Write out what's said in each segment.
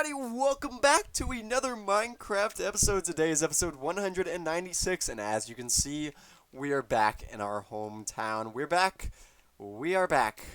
everybody, welcome back to another Minecraft episode. Today is episode 196, and as you can see, we are back in our hometown. We are back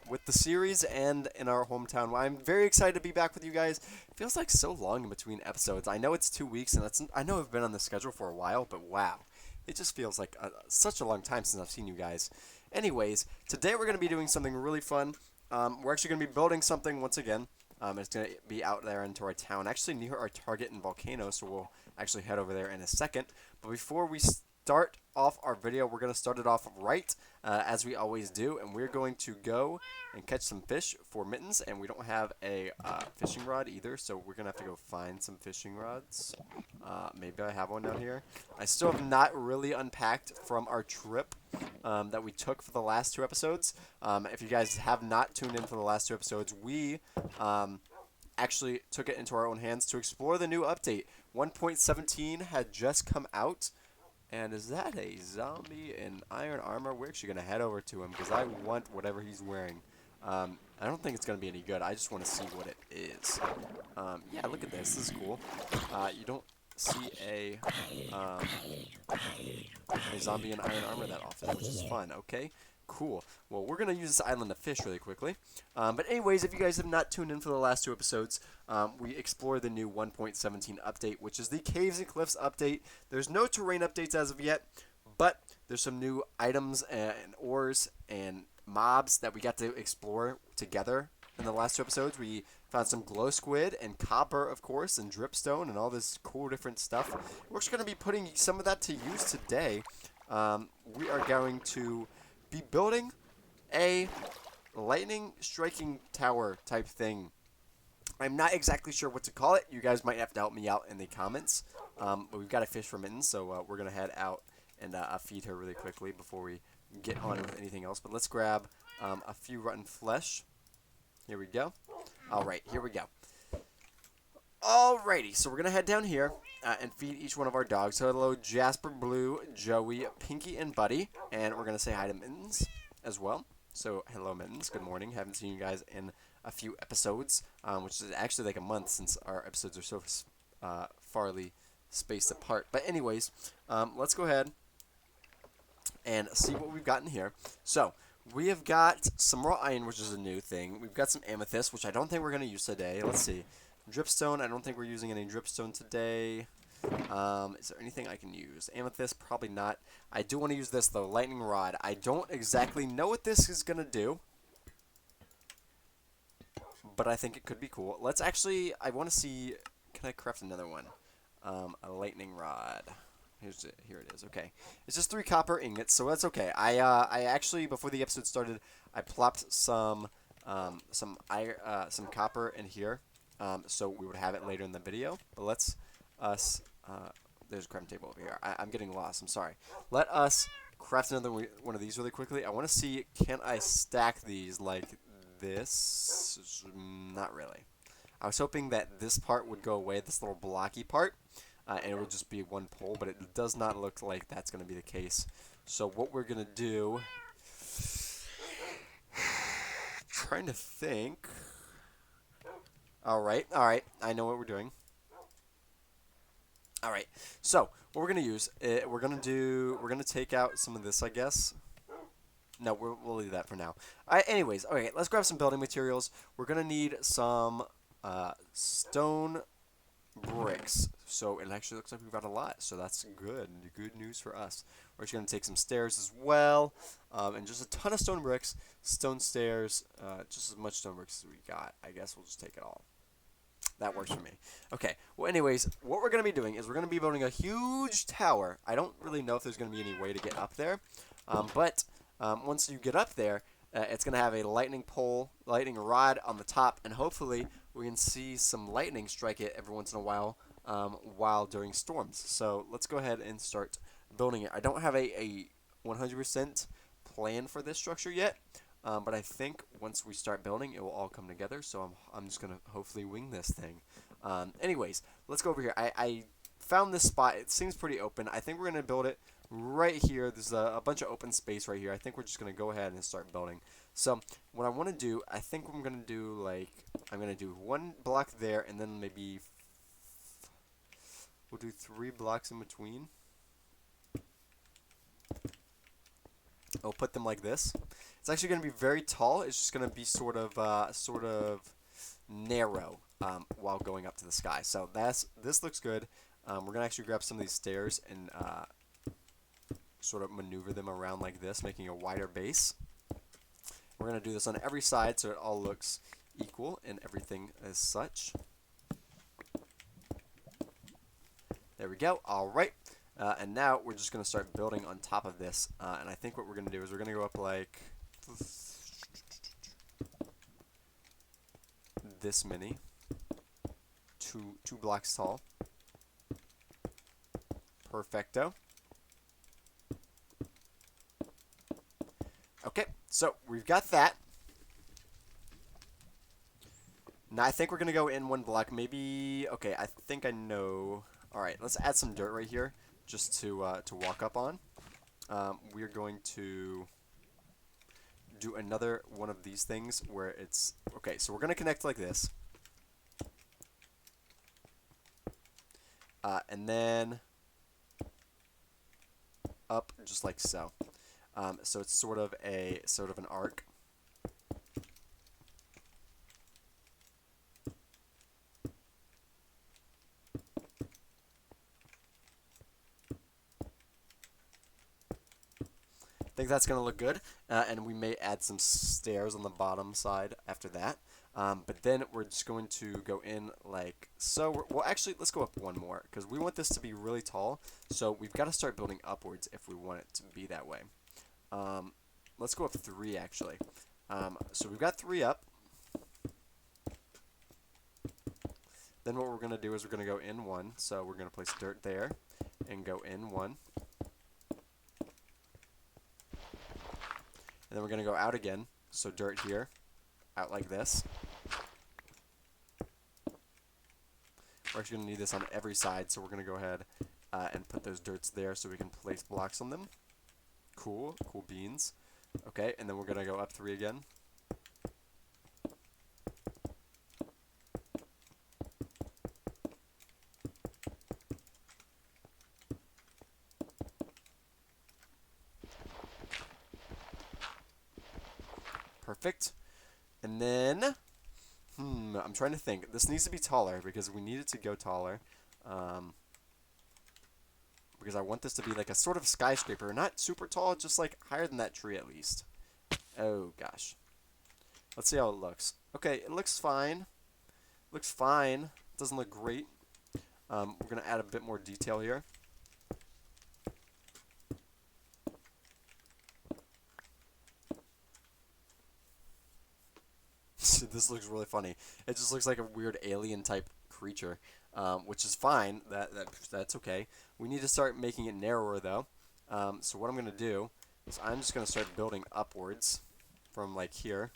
with the series and in our hometown. Well, I'm very excited to be back with you guys. It feels like so long in between episodes. I know it's 2 weeks, and I know I've been on the schedule for a while, but wow. It just feels like such a long time since I've seen you guys. Anyways, today we're going to be doing something really fun. We're actually going to be building something once again. It's going to be out there into our town, actually near our target in Volcano, so we'll actually head over there in a second. But before we start off our video, we're going to start it off right, as we always do, and we're going to go and catch some fish for Mittens, and we don't have a fishing rod either, so we're going to have to go find some fishing rods. Maybe I have one down here. I still have not really unpacked from our trip that we took for the last two episodes. If you guys have not tuned in for the last two episodes, we actually took it into our own hands to explore the new update. 1.17 had just come out. And is that a zombie in iron armor? We're actually going to head over to him because I want whatever he's wearing. I don't think it's going to be any good. I just want to see what it is. Yeah, look at this. This is cool. You don't see a zombie in iron armor that often, which is fun. Okay, cool. Well, we're going to use this island to fish really quickly. But anyways, if you guys have not tuned in for the last two episodes, we explore the new 1.17 update, which is the Caves and Cliffs update. There's no terrain updates as of yet, but there's some new items and ores and mobs that we got to explore together in the last two episodes. We found some glow squid and copper, of course, and dripstone and all this cool different stuff. We're just going to be putting some of that to use today. We are going to be building a lightning striking tower type thing. I'm not exactly sure what to call it. You guys might have to help me out in the comments. But we've got a fish for Mittens, so we're going to head out and feed her really quickly before we get on with anything else. But let's grab a few rotten flesh. Here we go. Alright, here we go. Alrighty, so we're going to head down here and feed each one of our dogs. So hello, Jasper, Blue, Joey, Pinky, and Buddy. And we're going to say hi to Mittens as well. So hello, Mittens. Good morning. Haven't seen you guys in a few episodes, which is actually like a month since our episodes are so farly spaced apart. But anyways, let's go ahead and see what we've got in here. So we have got some raw iron, which is a new thing. We've got some amethyst, which I don't think we're going to use today. Let's see. Dripstone, I don't think we're using any dripstone today. Is there anything I can use? Amethyst, probably not. I do want to use this, though, lightning rod. I don't exactly know what this is going to do, but I think it could be cool. Let's actually, I want to see, can I craft another one? A lightning rod. Here it is. Okay, it's just 3 copper ingots, so that's okay. I actually, before the episode started, I plopped some copper in here, so we would have it later in the video. But let's there's a crafting table over here. I'm getting lost. I'm sorry. Let us craft another one of these really quickly. I want to see, can I stack these like this? Not really. I was hoping that this part would go away, this little blocky part. And it will just be one pole, but it does not look like that's going to be the case. So what we're going to do, trying to think. All right, I know what we're doing. All right, so what we're going to use, we're going to take out some of this, I guess. No, we'll leave that for now. Anyways, okay, let's grab some building materials. We're going to need some stone bricks. So it actually looks like we've got a lot, so that's good news for us. We're actually going to take some stairs as well, and just a ton of stone bricks, stone stairs, just as much stone bricks as we got. I guess we'll just take it all. That works for me. Okay, well anyways, what we're going to be doing is we're going to be building a huge tower. I don't really know if there's going to be any way to get up there, but once you get up there, it's going to have a lightning rod on the top, and hopefully we can see some lightning strike it every once in a while during storms. So let's go ahead and start building it. I don't have a 100% plan for this structure yet, but I think once we start building, it will all come together. So I'm just going to hopefully wing this thing. Anyways, let's go over here. I found this spot. It seems pretty open. I think we're going to build it right here. There's a bunch of open space right here. I think we're just going to go ahead and start building. So what I want to do, I think I'm going to do like, I'm going to do one block there and then maybe we'll do 3 blocks in between. I'll put them like this. It's actually going to be very tall. It's just going to be sort of narrow while going up to the sky. So this looks good. We're going to actually grab some of these stairs and sort of maneuver them around like this, making a wider base. We're going to do this on every side so it all looks equal and everything as such. There we go. All right. And now we're just going to start building on top of this. And I think what we're going to do is we're going to go up like this many. Two blocks tall. Perfecto. Okay, so we've got that. Now I think we're going to go in 1 block. Maybe, okay, I think I know. All right, let's add some dirt right here just to walk up on. We're going to do another one of these things where it's, okay, so we're going to connect like this. And then up just like so. So it's sort of an arc. I think that's going to look good, and we may add some stairs on the bottom side after that. But then we're just going to go in like so. Well, actually, let's go up 1 more because we want this to be really tall. So we've got to start building upwards if we want it to be that way. Let's go up 3 actually. So we've got 3 up. Then what we're going to do is we're going to go in 1. So we're going to place dirt there and go in 1. And then we're going to go out again. So dirt here, out like this. We're actually going to need this on every side, so we're going to go ahead and put those dirts there so we can place blocks on them. Cool beans. Okay, and then we're going to go up 3 again. Perfect. And then, I'm trying to think. This needs to be taller because we need it to go taller. Because I want this to be like a sort of skyscraper. Not super tall, just like higher than that tree at least. Oh, gosh. Let's see how it looks. Okay, it looks fine. Looks fine. It doesn't look great. We're going to add a bit more detail here. This looks really funny. It just looks like a weird alien type creature, which is fine. That's okay. We need to start making it narrower though. So what I'm going to do is I'm just going to start building upwards from like here.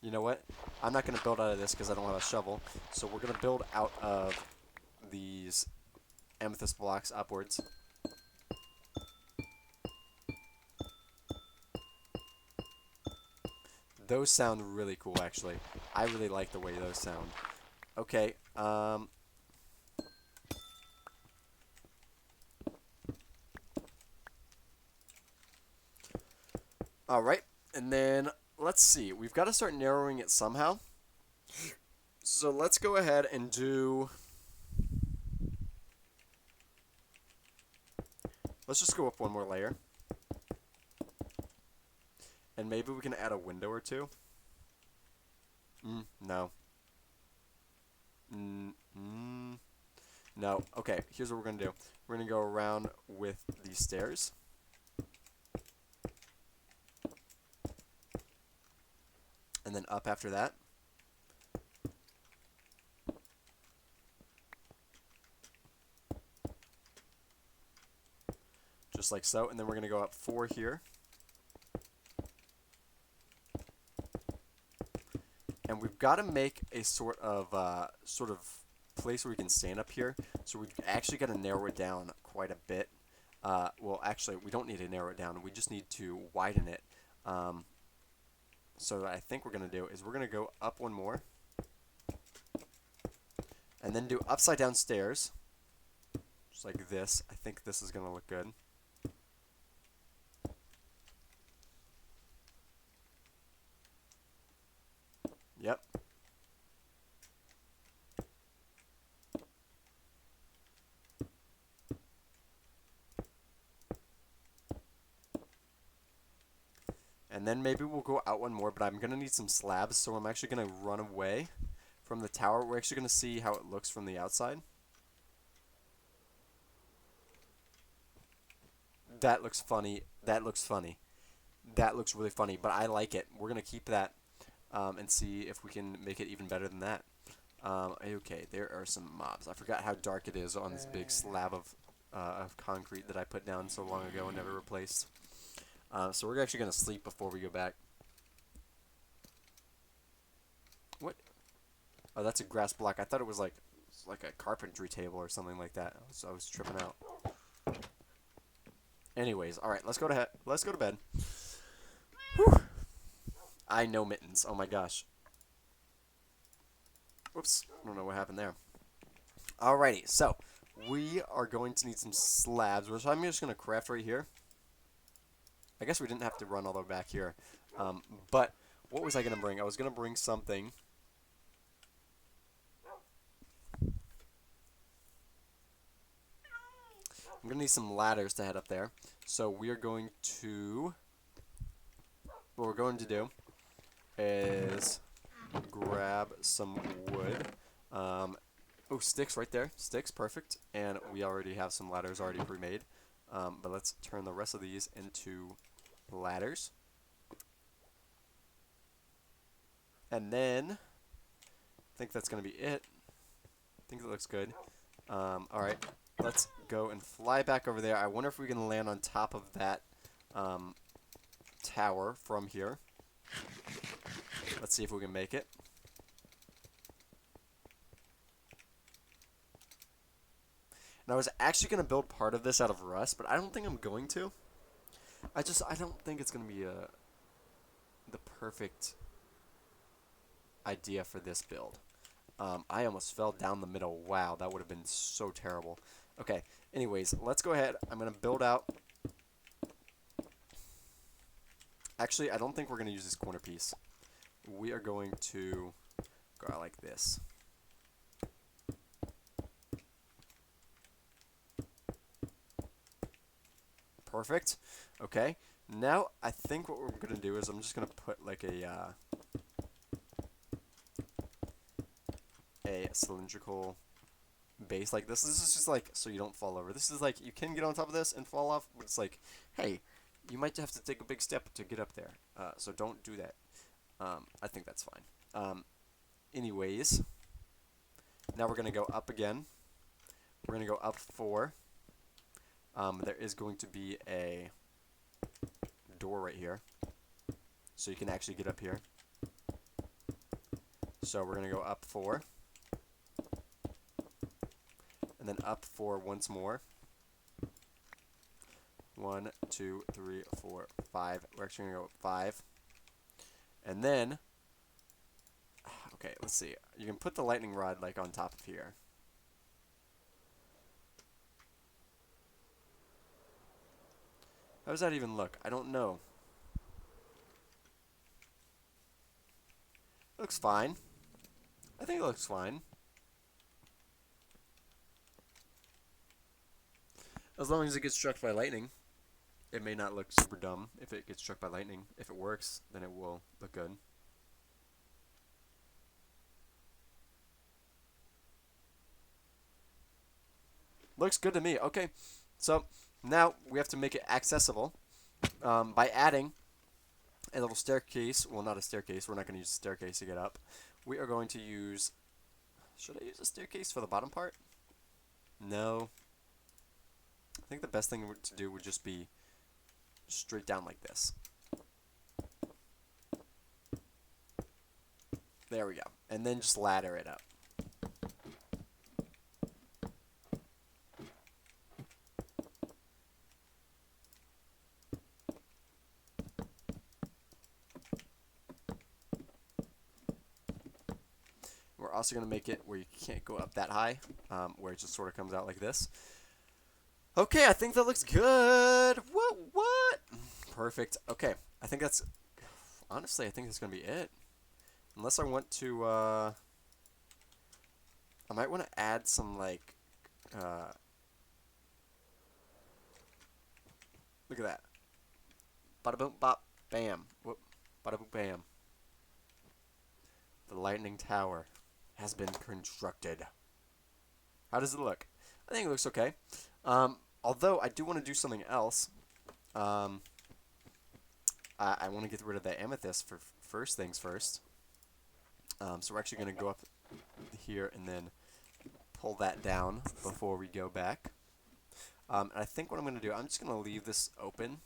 You know what? I'm not going to build out of this because I don't have a shovel. So we're going to build out of these amethyst blocks upwards. Those sound really cool, actually. I really like the way those sound. Okay, alright, and then, let's see. We've got to start narrowing it somehow. So let's go ahead and do... Let's just go up 1 more layer. And maybe we can add a window or 2. No. No. Okay, here's what we're going to do. We're going to go around with these stairs. And then up after that. Just like so. And then we're going to go up 4 here. And we've got to make a sort of place where we can stand up here. So we actually got to narrow it down quite a bit. Well, actually, we don't need to narrow it down. We just need to widen it. So what I think we're going to do is we're going to go up one more. And then do upside down stairs. Just like this. I think this is going to look good. Yep. And then maybe we'll go out one more, but I'm going to need some slabs, so I'm actually going to run away from the tower. We're actually going to see how it looks from the outside. That looks funny. That looks funny. That looks really funny, but I like it. We're going to keep that and see if we can make it even better than that. Okay, there are some mobs. I forgot how dark it is on this big slab of concrete that I put down so long ago and never replaced. So we're actually going to sleep before we go back. What? Oh, that's a grass block. I thought it was like a carpentry table or something like that. So I was tripping out. Anyways, all right, let's go to bed. Whew. I know mittens. Oh my gosh. Whoops. I don't know what happened there. Alrighty, so we are going to need some slabs, which I'm just going to craft right here. I guess we didn't have to run all the way back here. But what was I going to bring? I was going to bring something. I'm going to need some ladders to head up there. So we are going to... What we're going to do is grab some wood. Oh, sticks right there. Sticks, perfect. And we already have some ladders already pre-made. But let's turn the rest of these into ladders. And then, I think that's going to be it. I think that looks good. Alright, let's go and fly back over there. I wonder if we can land on top of that tower from here. Let's see if we can make it. And I was actually going to build part of this out of rust, but I don't think I'm going to. I don't think it's going to be the perfect idea for this build. I almost fell down the middle. Wow, that would have been so terrible. Okay, anyways, let's go ahead. I'm going to build out. Actually, I don't think we're going to use this corner piece. We are going to go out like this. Perfect. Okay. Now, I think what we're going to do is I'm just going to put like a cylindrical base like this. This is just like so you don't fall over. This is like you can get on top of this and fall off, but it's like, hey, you might have to take a big step to get up there. So don't do that. I think that's fine. Anyways, now we're going to go up again. We're going to go up 4. There is going to be a door right here, so you can actually get up here. So we're going to go up 4. And then up 4 once more. 1, 2, 3, 4, 5. We're actually going to go up 5. And then, okay, let's see. You can put the lightning rod like on top of here. How does that even look? I don't know. Looks fine. I think it looks fine. As long as it gets struck by lightning. It may not look super dumb if it gets struck by lightning. If it works, then it will look good. Looks good to me. Okay, so now we have to make it accessible by adding a little staircase. Well, not a staircase. We're not going to use a staircase to get up. We are going to use... Should I use a staircase for the bottom part? No. I think the best thing to do would just be straight down like this. There we go. And then just ladder it up. also going to make it where you can't go up that high, where it just sort of comes out like this. Okay, I think that looks good. What? Perfect. Okay, I think that's, honestly, I think that's going to be it. Unless I want to, I might want to add some, like, look at that. Bada boom bop bam. Whoop. Bada boom bam. The lightning tower has been constructed. How does it look? I think it looks okay. Although I do want to do something else. I want to get rid of the amethyst for first things first. So we're actually going to go up here and then pull that down before we go back. And I think what I'm going to do, I'm just going to leave this open.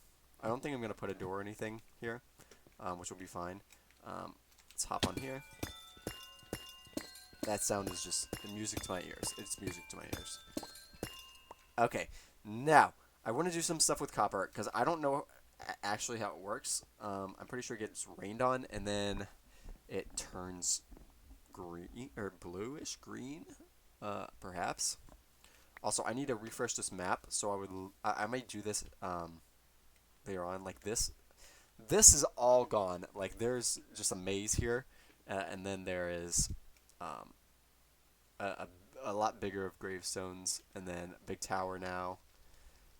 I don't think I'm going to put a door or anything here, which will be fine. Let's hop on here. That sound is just music to my ears. It's music to my ears. Okay, now, I want to do some stuff with copper, because I don't know actually how it works. I'm pretty sure it gets rained on, and then it turns green, or bluish green, perhaps. Also, I need to refresh this map, so I might do this later on, like this. This is all gone. Like, there's just a maze here, and then there is a lot bigger of gravestones, and then a big tower now.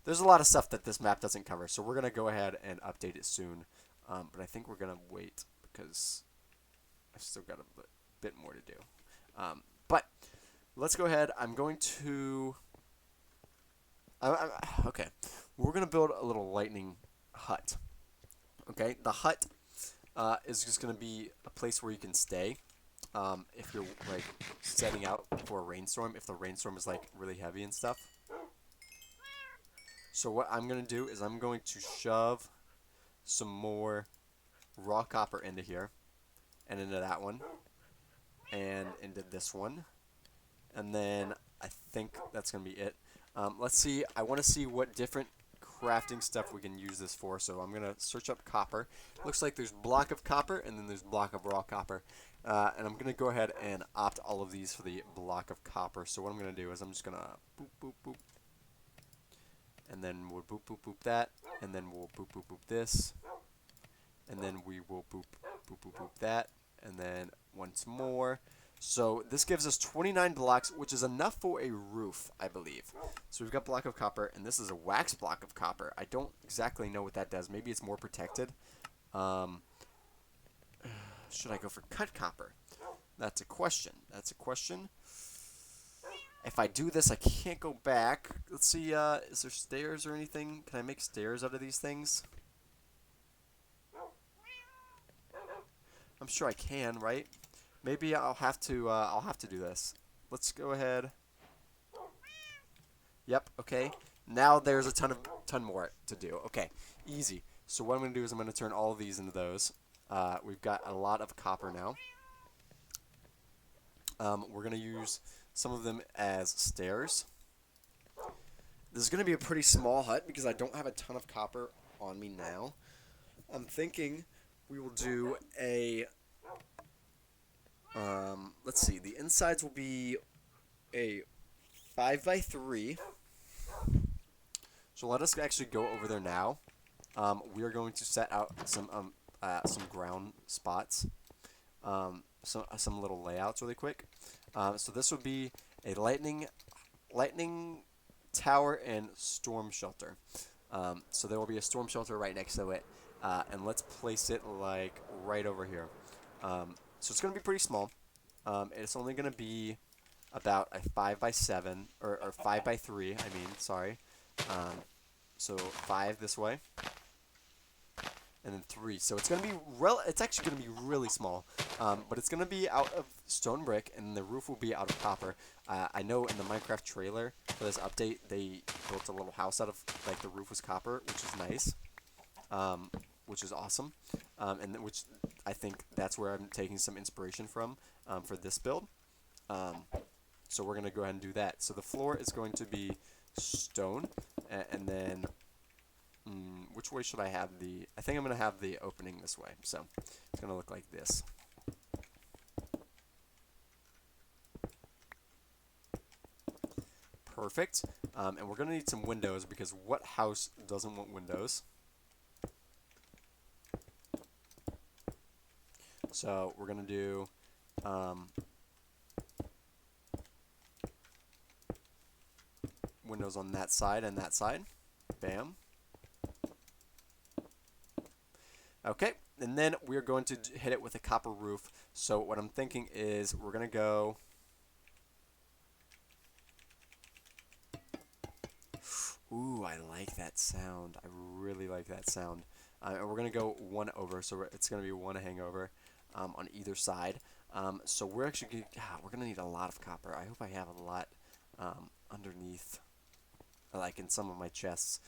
There's a lot of stuff that this map doesn't cover, so we're going to go ahead and update it soon. But I think we're going to wait, because I've still got a bit more to do. But let's go ahead. I'm going to... okay, we're going to build a little lightning hut. Okay, the hut is just going to be a place where you can stay if you're like setting out for a rainstorm, if the rainstorm is like really heavy and stuff. So what I'm going to do is I'm going to shove some more raw copper into here, and into that one, and into this one, and then I think that's going to be it. Let's see, I want to see what different crafting stuff we can use this for, so I'm going to search up copper. Looks like there's block of copper, and then there's block of raw copper. And I'm going to go ahead and opt all of these for the block of copper. So what I'm going to do is I'm just going to boop, boop, boop. And then we'll boop, boop, boop that. And then we'll boop, boop, boop this. And then we will boop, boop, boop, boop that. And then once more. So this gives us 29 blocks, which is enough for a roof, I believe. So we've got block of copper, and this is a wax block of copper. I don't exactly know what that does. Maybe it's more protected. Should I go for cut copper? That's a question. That's a question. If I do this, I can't go back. Let's see, is there stairs or anything? Can I make stairs out of these things? I'm sure I can, right? Maybe I'll have to do this. Let's go ahead. Yep, okay. Now there's a ton more to do. Okay, easy. So what I'm going to do is I'm going to turn all of these into those. We've got a lot of copper now. We're going to use some of them as stairs. This is going to be a pretty small hut because I don't have a ton of copper on me now. I'm thinking we will do a... let's see. The insides will be a 5x3. So let us actually go over there now. We are going to set out some ground spots, some little layouts really quick. So this would be a lightning tower and storm shelter. So there will be a storm shelter right next to it, and let's place it like right over here. So it's going to be pretty small. It's only going to be about a 5x7 or 5x3. I mean, sorry. So 5 this way. And then 3. So it's gonna be it's actually gonna be really small, but it's gonna be out of stone brick, and the roof will be out of copper. I know in the Minecraft trailer for this update, they built a little house out of like the roof was copper, which is nice, which is awesome, and which I think that's where I'm taking some inspiration from for this build. So we're gonna go ahead and do that. So the floor is going to be stone, and then. Which way should I have the... I think I'm going to have the opening this way. So it's going to look like this. Perfect. And we're going to need some windows because what house doesn't want windows? So we're going to do windows on that side and that side. Bam. Okay, and then we're going to hit it with a copper roof. So what I'm thinking is we're going to go... Ooh, I like that sound. I really like that sound. And we're going to go one over, so it's going to be one hangover on either side. So we're actually we're going to need a lot of copper. I hope I have a lot underneath, like in some of my chests,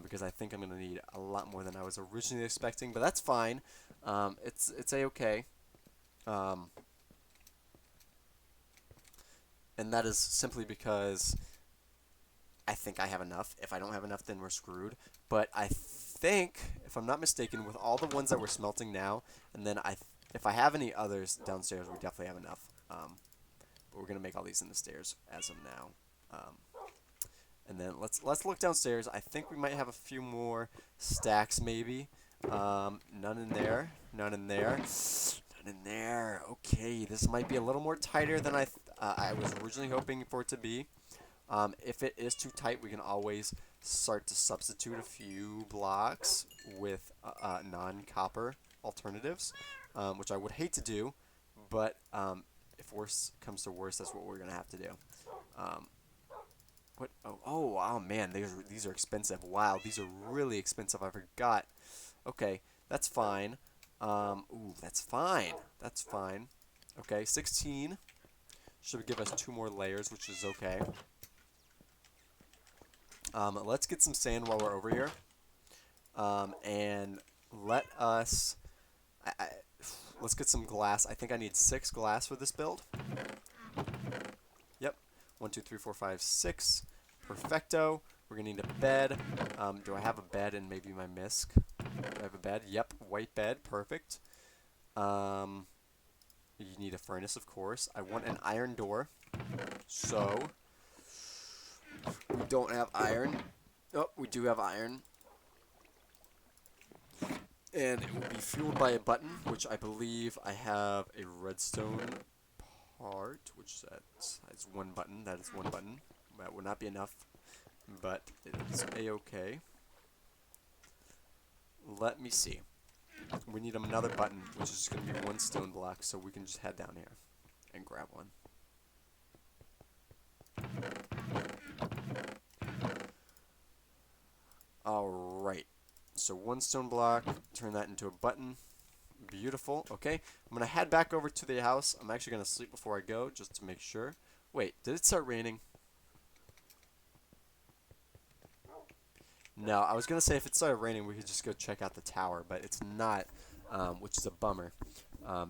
because I think I'm going to need a lot more than I was originally expecting, but that's fine. It's a-okay. And that is simply because I think I have enough. If I don't have enough, then we're screwed. But I think, if I'm not mistaken, with all the ones that we're smelting now, and then if I have any others downstairs, we definitely have enough. But we're going to make all these in the stairs as of now. And then let's look downstairs. I think we might have a few more stacks, maybe. None in there. None in there. None in there. Okay, this might be a little more tighter than I was originally hoping for it to be. If it is too tight, we can always start to substitute a few blocks with non-copper alternatives, which I would hate to do, but if worse comes to worse, that's what we're going to have to do. What? Oh, man, these are expensive. Wow, these are really expensive. I forgot. Okay, that's fine. Ooh, that's fine. That's fine. Okay, 16 should give us 2 more layers, which is okay. Let's get some sand while we're over here. And let us... let's get some glass. I think I need 6 glass for this build. Yep. 1, 2, 3, 4, 5, 6. Perfecto. We're going to need a bed. Do I have a bed in maybe my misc? Do I have a bed? Yep. White bed. Perfect. You need a furnace, of course. I want an iron door. So... we don't have iron. Oh, we do have iron. And it will be fueled by a button, which I believe I have a redstone part, which that's one button. That is one button. That would not be enough, but it is a-okay. Let me see. We need another button, which is going to be 1 stone block, so we can just head down here and grab one. Alright, so 1 stone block, turn that into a button. Beautiful. Okay, I'm going to head back over to the house. I'm actually going to sleep before I go, just to make sure. Wait, did it start raining? No, I was going to say if it started raining, we could just go check out the tower, but it's not, which is a bummer.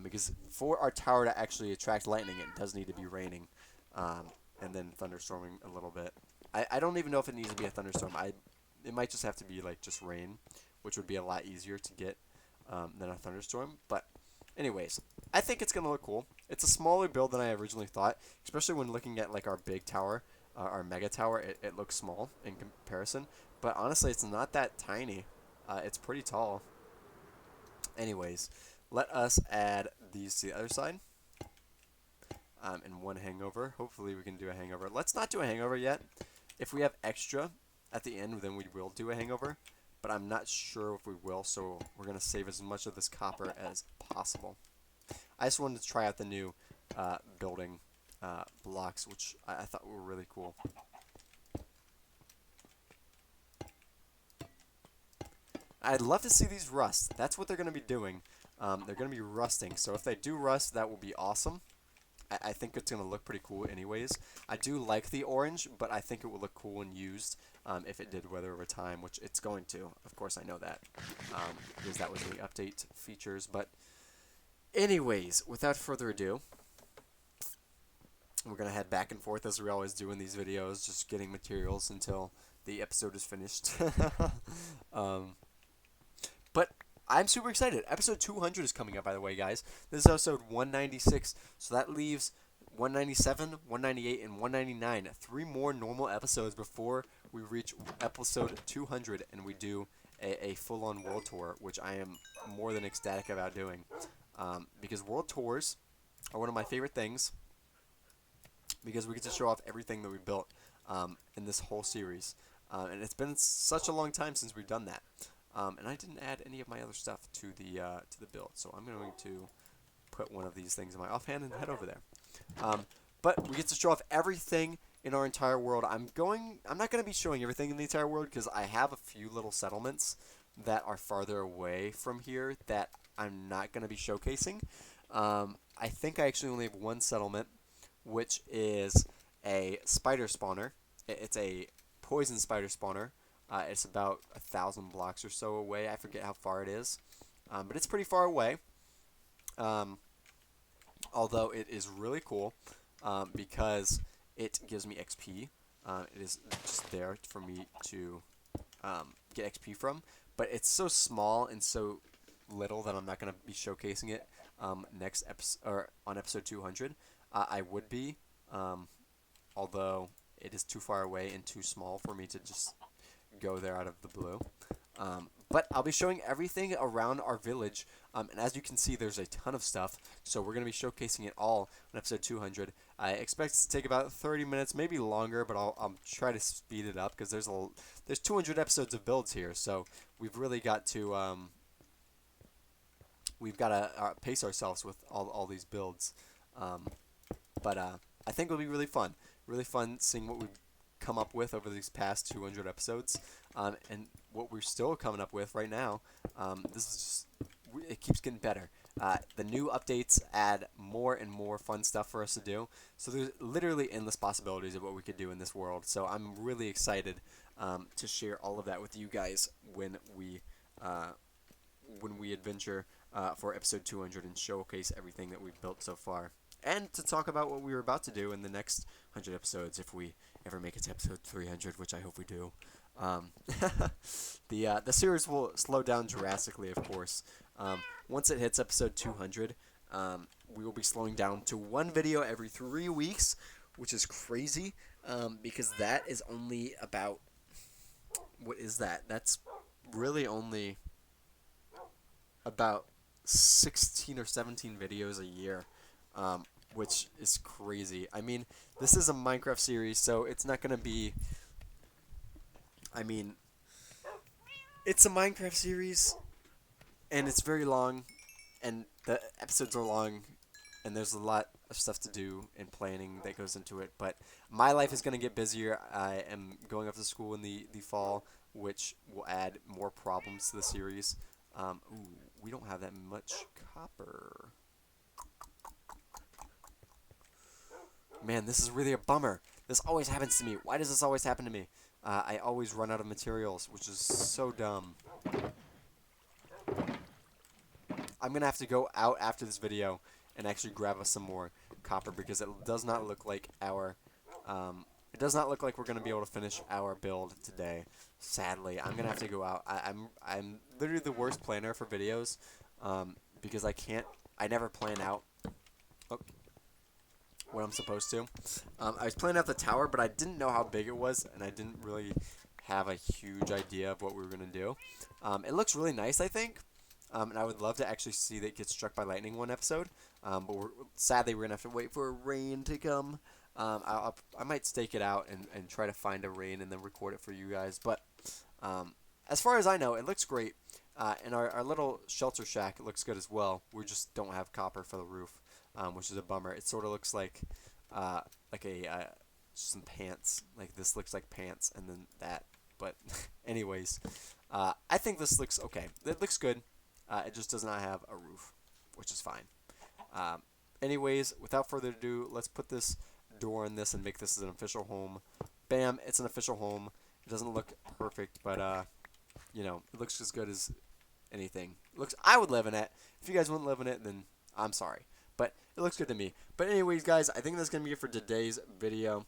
Because for our tower to actually attract lightning, it does need to be raining, and then thunderstorming a little bit. I don't even know if it needs to be a thunderstorm. It might just have to be like just rain, which would be a lot easier to get than a thunderstorm. But anyways, I think it's gonna look cool. It's a smaller build than I originally thought, especially when looking at like our big tower, our mega tower. It looks small in comparison, but honestly, it's not that tiny. It's pretty tall. Anyways, let us add these to the other side. And 1 hangover. Hopefully we can do a hangover. Let's not do a hangover yet. If we have extra at the end, then we will do a hangover, but I'm not sure if we will, so we're going to save as much of this copper as possible. I just wanted to try out the new building blocks, which I thought were really cool. I'd love to see these rust. That's what they're going to be doing. They're going to be rusting, so if they do rust, that will be awesome. I think it's going to look pretty cool anyways. I do like the orange, but I think it will look cool when used if it did weather over time, which it's going to. Of course, I know that because that was the update features. But anyways, without further ado, we're going to head back and forth as we always do in these videos, just getting materials until the episode is finished. But I'm super excited. Episode 200 is coming up, by the way, guys. This is episode 196, so that leaves 197, 198, and 199. 3 more normal episodes before we reach episode 200 and we do a full-on world tour, which I am more than ecstatic about doing. Because world tours are one of my favorite things because we get to show off everything that we built in this whole series. And it's been such a long time since we've done that. And I didn't add any of my other stuff to the build, so I'm going to put one of these things in my offhand and head over there. But we get to show off everything in our entire world. I'm not going to be showing everything in the entire world because I have a few little settlements that are farther away from here that I'm not going to be showcasing. I think I actually only have one settlement, which is a spider spawner. It's a poison spider spawner. It's about 1,000 blocks or so away. I forget how far it is, but it's pretty far away. Although it is really cool because it gives me XP. It is just there for me to get XP from, but it's so small and so little that I'm not going to be showcasing it next episode or on episode 200. I would be, although it is too far away and too small for me to just go there out of the blue. But I'll be showing everything around our village, and as you can see, there's a ton of stuff, so we're going to be showcasing it all on episode 200. I expect it to take about 30 minutes, maybe longer, but I'll try to speed it up, because there's 200 episodes of builds here, so we've really got to, pace ourselves with all these builds. But I think it'll be really fun seeing what we've come up with over these past 200 episodes, and what we're still coming up with right now. This is just, it keeps getting better. The new updates add more and more fun stuff for us to do, so there's literally endless possibilities of what we could do in this world. So I'm really excited to share all of that with you guys when we adventure for episode 200 and showcase everything that we've built so far, and to talk about what we were about to do in the next 100 episodes if we ever make it to episode 300, which I hope we do. The series will slow down drastically, of course. Once it hits episode 200, we will be slowing down to one video every 3 weeks, which is crazy, because that is only about, what is that? That's really only about 16 or 17 videos a year, which is crazy. I mean, this is a Minecraft series, so it's not going to be, I mean, it's a Minecraft series, and it's very long, and the episodes are long, and there's a lot of stuff to do and planning that goes into it, but my life is going to get busier. I am going off to school in the fall, which will add more problems to the series. Ooh, we don't have that much copper. Man, this is really a bummer. This always happens to me. Why does this always happen to me? I always run out of materials, which is so dumb. I'm going to have to go out after this video and actually grab us some more copper, because it does not look like we're going to be able to finish our build today. Sadly, I'm going to have to go out. I'm literally the worst planner for videos, because I never plan out what I'm supposed to. I was planning out the tower, but I didn't know how big it was, and I didn't really have a huge idea of what we were going to do. It looks really nice, I think, and I would love to actually see that get struck by lightning one episode, but sadly we're going to have to wait for a rain to come. I might stake it out and try to find a rain and then record it for you guys, but as far as I know, it looks great, and our little shelter shack, it looks good as well. We just don't have copper for the roof, which is a bummer. It sort of looks like some pants. Like, this looks like pants, and then that. But anyways, I think this looks okay. It looks good. It just does not have a roof, which is fine. Anyways, without further ado, let's put this door in this and make this an official home. Bam! It's an official home. It doesn't look perfect, but you know, it looks as good as anything. I would live in it. If you guys wouldn't live in it, then I'm sorry. But it looks good to me. But anyways, guys, I think that's going to be it for today's video.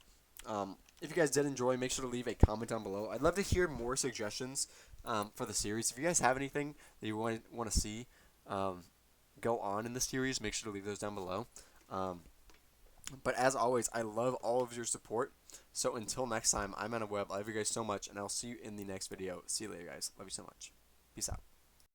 If you guys did enjoy, make sure to leave a comment down below. I'd love to hear more suggestions for the series. If you guys have anything that you want to see go on in the series, make sure to leave those down below. But as always, I love all of your support. So until next time, I'm Webb. I love you guys so much, and I'll see you in the next video. See you later, guys. Love you so much. Peace out.